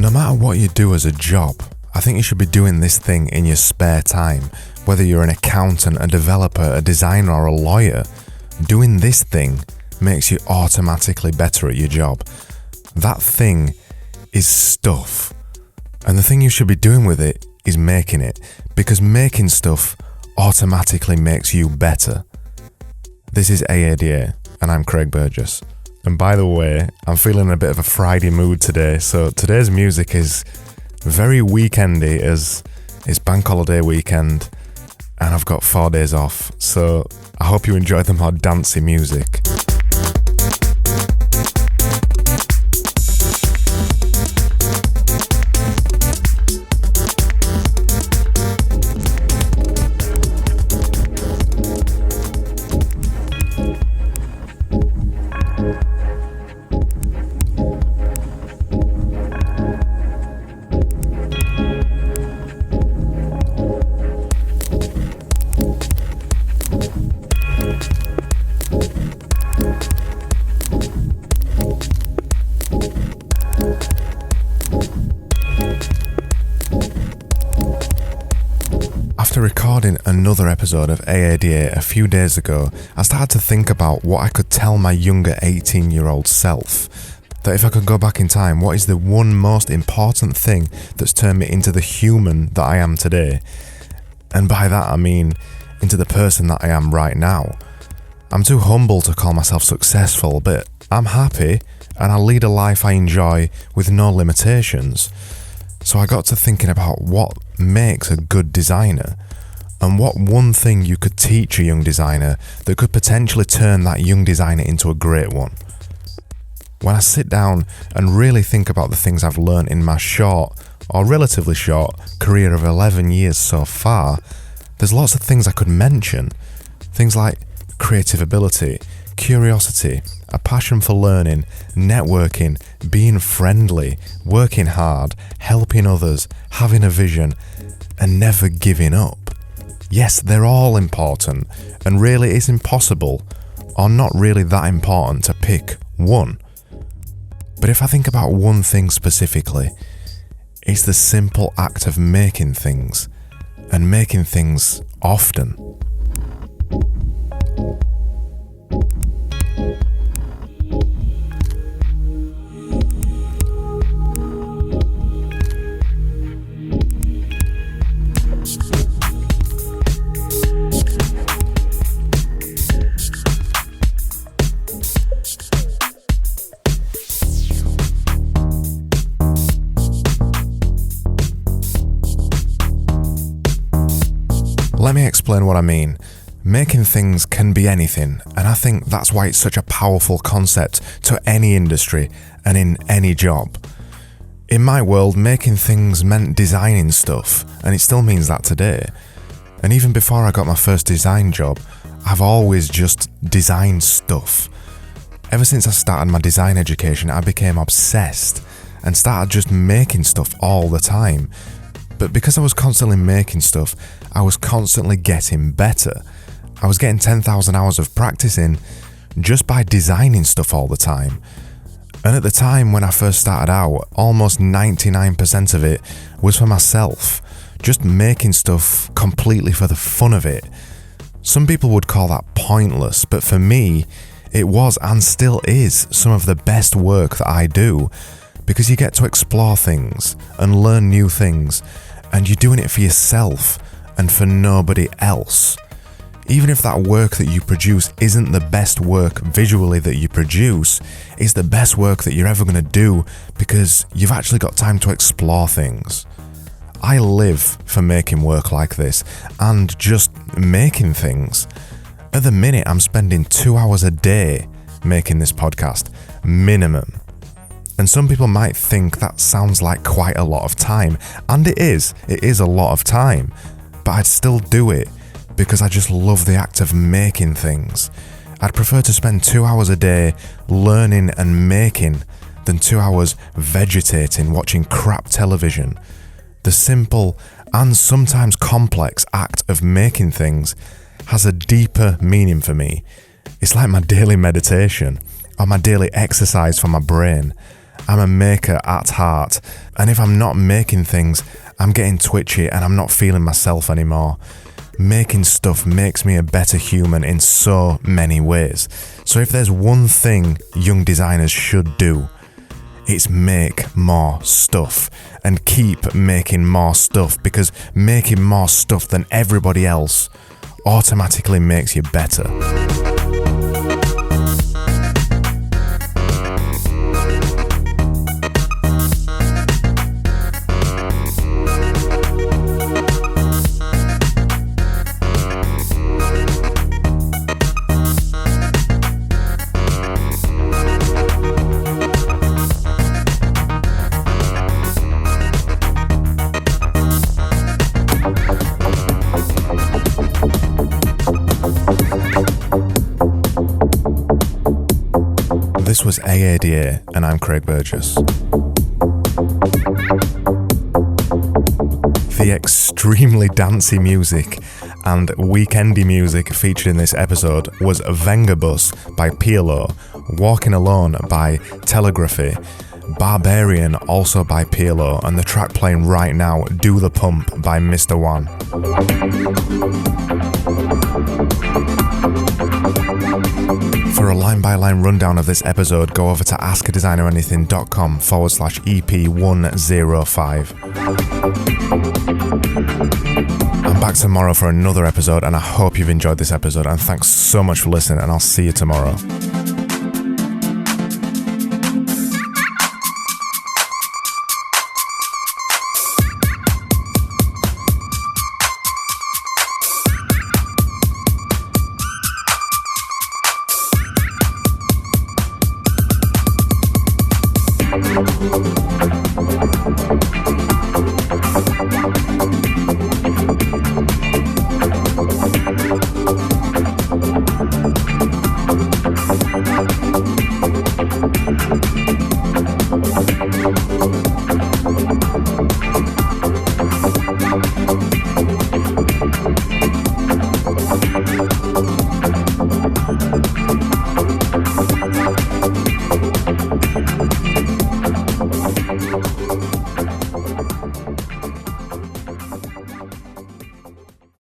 No matter what you do as a job, I think you should be doing this thing in your spare time. Whether you're an accountant, a developer, a designer or a lawyer, doing this thing makes you automatically better at your job. That thing is stuff. And the thing you should be doing with it is making it, because making stuff automatically makes you better. This is AADA, and I'm Craig Burgess. And by the way, I'm feeling a bit of a Friday mood today, so today's music is very weekendy as it's bank holiday weekend and I've got 4 days off, so I hope you enjoy the more dancey music. After recording another episode of AADA a few days ago, I started to think about what I could tell my younger 18-year-old self. That if I could go back in time, what is the one most important thing that's turned me into the human that I am today? And by that I mean into the person that I am right now. I'm too humble to call myself successful, but I'm happy and I lead a life I enjoy with no limitations. So I got to thinking about what makes a good designer and what one thing you could teach a young designer that could potentially turn that young designer into a great one. When I sit down and really think about the things I've learned in my short, or relatively short, career of 11 years so far, there's lots of things I could mention. Things like creative ability, curiosity, a passion for learning, networking, being friendly, working hard, helping others, having a vision, and never giving up. Yes, they're all important, and really it's impossible, or not really that important, to pick one. But if I think about one thing specifically, it's the simple act of making things, and making things often. Let me explain what I mean. Making things can be anything, and I think that's why it's such a powerful concept to any industry and in any job. In my world, making things meant designing stuff, and it still means that today. And even before I got my first design job, I've always just designed stuff. Ever since I started my design education, I became obsessed and started just making stuff all the time. But because I was constantly making stuff, I was constantly getting better. I was getting 10,000 hours of practice in just by designing stuff all the time. And at the time when I first started out, almost 99% of it was for myself, just making stuff completely for the fun of it. Some people would call that pointless, but for me, it was and still is some of the best work that I do, because you get to explore things and learn new things, and you're doing it for yourself and for nobody else. Even if that work that you produce isn't the best work visually that you produce, it's the best work that you're ever going to do because you've actually got time to explore things. I live for making work like this and just making things. At the minute, I'm spending 2 hours a day making this podcast, minimum. And some people might think that sounds like quite a lot of time, and it is a lot of time, but I'd still do it because I just love the act of making things. I'd prefer to spend 2 hours a day learning and making than 2 hours vegetating watching crap television. The simple and sometimes complex act of making things has a deeper meaning for me. It's like my daily meditation or my daily exercise for my brain. I'm a maker at heart, and if I'm not making things, I'm getting twitchy and I'm not feeling myself anymore. Making stuff makes me a better human in so many ways. So if there's one thing young designers should do, it's make more stuff and keep making more stuff, because making more stuff than everybody else automatically makes you better. This was AADA, and I'm Craig Burgess. The extremely dancey music and weekendy music featured in this episode was Venga Bus by Pierlo, Walking Alone by Telegraphy, Barbarian also by Pierlo, and the track playing right now, Do the Pump by MrJuan. For a line-by-line rundown of this episode, go over to askadesigneranything.com/EP105. I'm back tomorrow for another episode, and I hope you've enjoyed this episode, and thanks so much for listening, and I'll see you tomorrow.